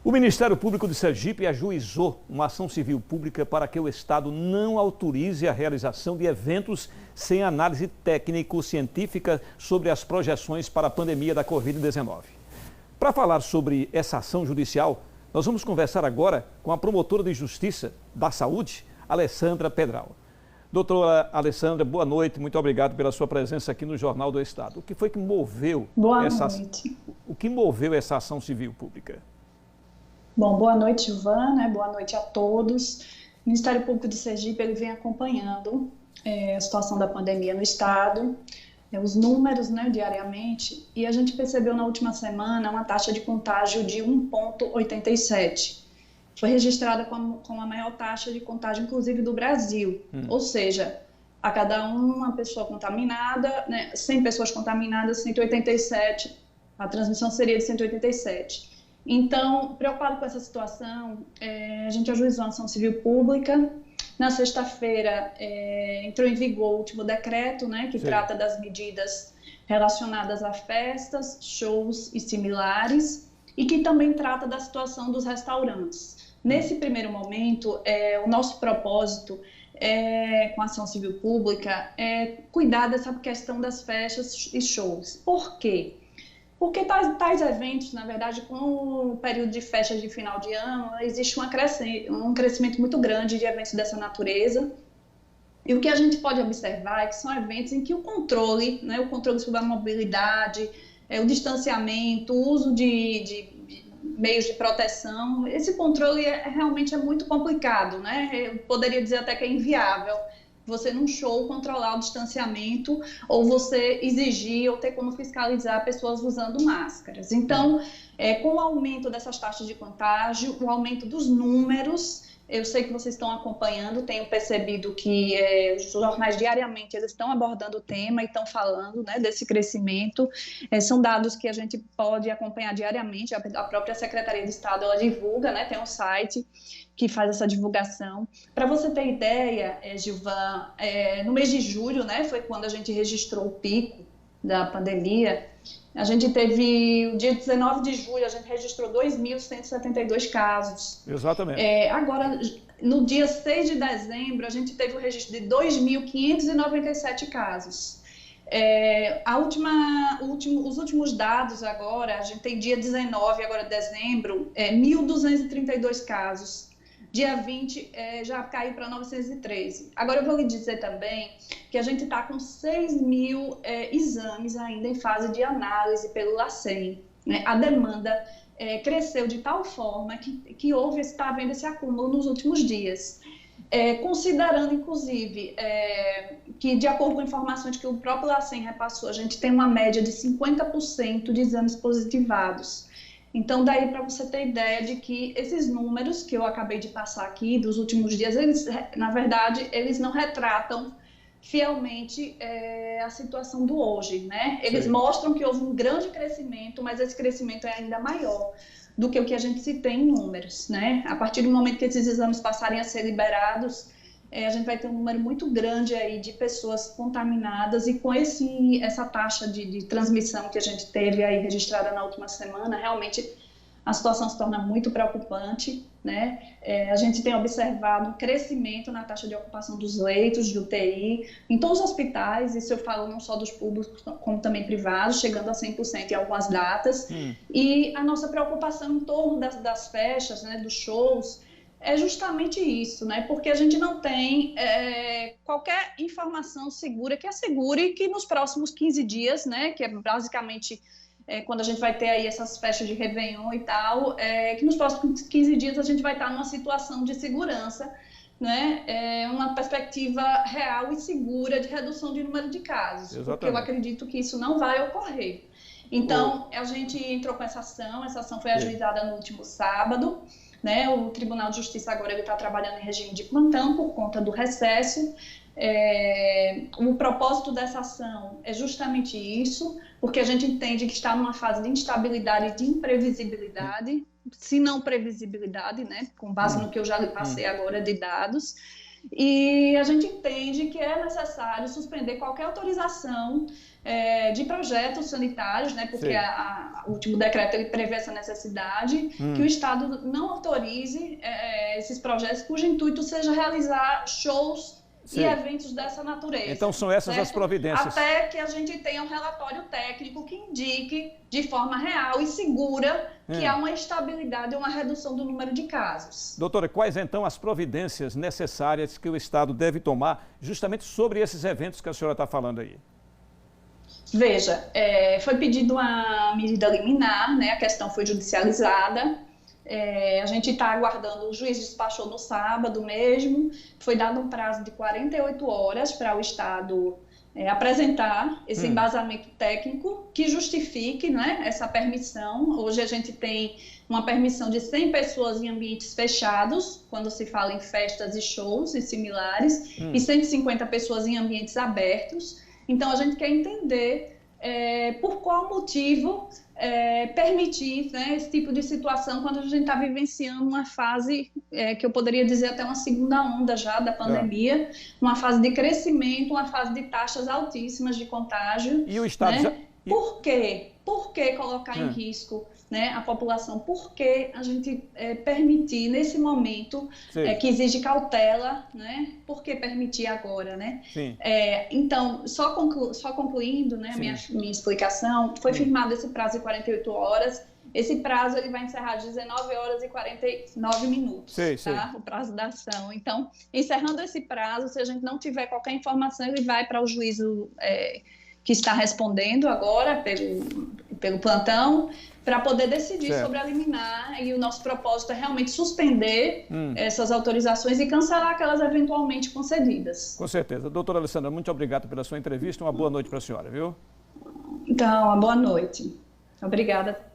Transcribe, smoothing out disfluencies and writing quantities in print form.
O Ministério Público de Sergipe ajuizou uma ação civil pública para que o Estado não autorize a realização de eventos sem análise técnico-científica sobre as projeções para a pandemia da Covid-19. Para falar sobre essa ação judicial, nós vamos conversar agora com a promotora de Justiça da Saúde, Alessandra Pedral. Doutora Alessandra, boa noite, muito obrigado pela sua presença aqui no Jornal do Estado. O que foi que moveu o que moveu essa ação civil pública? Bom, boa noite, Giovana, boa noite a todos. O Ministério Público de Sergipe ele vem acompanhando a situação da pandemia no Estado, os números diariamente, e a gente percebeu na última semana uma taxa de contágio de 1,87. Foi registrada com a maior taxa de contágio, inclusive, do Brasil. Ou seja, a cada uma pessoa contaminada, 100 pessoas contaminadas, 187, a transmissão seria de 187. Então, preocupado com essa situação, a gente ajuizou a ação civil pública. Na sexta-feira, entrou em vigor o último decreto, que trata das medidas relacionadas a festas, shows e similares, e que também trata da situação dos restaurantes. Nesse primeiro momento, o nosso propósito com a ação civil pública é cuidar dessa questão das festas e shows. Por quê? Porque tais eventos, na verdade, com o período de festas de final de ano, existe um crescimento muito grande de eventos dessa natureza. E o que a gente pode observar é que são eventos em que o controle sobre a mobilidade, o distanciamento, o uso de meios de proteção, esse controle realmente é muito complicado, Eu poderia dizer até que é inviável. Você num show controlar o distanciamento ou você exigir ou ter como fiscalizar pessoas usando máscaras. Então, com o aumento dessas taxas de contágio, o aumento dos números, eu sei que vocês estão acompanhando, tenho percebido que os jornais diariamente eles estão abordando o tema e estão falando desse crescimento. São dados que a gente pode acompanhar diariamente, a própria Secretaria de Estado ela divulga, tem um site que faz essa divulgação. Para você ter ideia, Gilvan, no mês de julho, foi quando a gente registrou o pico da pandemia. A gente teve, o dia 19 de julho, a gente registrou 2.172 casos. Exatamente. Agora, no dia 6 de dezembro, a gente teve o registro de 2.597 casos. Os últimos dados agora, a gente tem dia 19 agora de dezembro, 1.232 casos. Dia 20 já caiu para 913. Agora eu vou lhe dizer também que a gente está com 6.000 exames ainda em fase de análise pelo LACEN. A demanda cresceu de tal forma que está havendo esse acúmulo nos últimos dias. Considerando, inclusive, que de acordo com informações que o próprio LACEN repassou, a gente tem uma média de 50% de exames positivados. Então, daí para você ter ideia de que esses números que eu acabei de passar aqui, dos últimos dias, eles, na verdade, eles não retratam fielmente a situação do hoje, Eles mostram que houve um grande crescimento, mas esse crescimento é ainda maior do que o que a gente se tem em números, A partir do momento que esses exames passarem a ser liberados, a gente vai ter um número muito grande aí de pessoas contaminadas e com essa taxa de transmissão que a gente teve aí registrada na última semana, realmente a situação se torna muito preocupante, A gente tem observado um crescimento na taxa de ocupação dos leitos de UTI em todos os hospitais, isso eu falo não só dos públicos como também privados, chegando a 100% em algumas datas. E a nossa preocupação em torno das festas, dos shows, é justamente isso, Porque a gente não tem qualquer informação segura que assegure que nos próximos 15 dias, que é basicamente quando a gente vai ter aí essas festas de Réveillon e tal, que nos próximos 15 dias a gente vai estar numa situação de segurança, uma perspectiva real e segura de redução de número de casos. Exatamente. Porque eu acredito que isso não vai ocorrer. Então, a gente entrou com essa ação foi ajuizada no último sábado, O Tribunal de Justiça agora está trabalhando em regime de plantão por conta do recesso. O propósito dessa ação é justamente isso, porque a gente entende que está numa fase de instabilidade e de imprevisibilidade, se não previsibilidade, com base no que eu já lhe passei agora de dados. e a gente entende que é necessário suspender qualquer autorização de projetos sanitários, né, porque o último decreto ele prevê essa necessidade, que o Estado não autorize esses projetos cujo intuito seja realizar shows e eventos dessa natureza. Então são essas as providências. Até que a gente tenha um relatório técnico que indique de forma real e segura que há uma estabilidade e uma redução do número de casos. Doutora, quais então as providências necessárias que o Estado deve tomar justamente sobre esses eventos que a senhora está falando aí? Veja, foi pedido uma medida liminar, né? A questão foi judicializada. A gente está aguardando, o juiz despachou no sábado mesmo, foi dado um prazo de 48 horas para o Estado apresentar esse embasamento técnico que justifique, né, essa permissão. Hoje a gente tem uma permissão de 100 pessoas em ambientes fechados, quando se fala em festas e shows e similares, e 150 pessoas em ambientes abertos. Então a gente quer entender por qual motivo permitir, né, esse tipo de situação quando a gente está vivenciando uma fase que eu poderia dizer até uma segunda onda já da pandemia, uma fase de crescimento, uma fase de taxas altíssimas de contágio. E o Estado né? Por quê? Por que colocar em risco, né, a população? Por que a gente permitir nesse momento que exige cautela, né? Por que permitir agora, né? Então, só concluindo, né, minha explicação, foi firmado esse prazo de 48 horas. Esse prazo ele vai encerrar às 19 horas e 49 minutos, tá? O prazo da ação. Então, encerrando esse prazo, se a gente não tiver qualquer informação, ele vai para o juízo que está respondendo agora pelo plantão, para poder decidir sobre a liminar, e o nosso propósito é realmente suspender essas autorizações e cancelar aquelas eventualmente concedidas. Com certeza. Doutora Alessandra, muito obrigado pela sua entrevista, uma boa noite para a senhora, viu? Então, uma boa noite. Obrigada.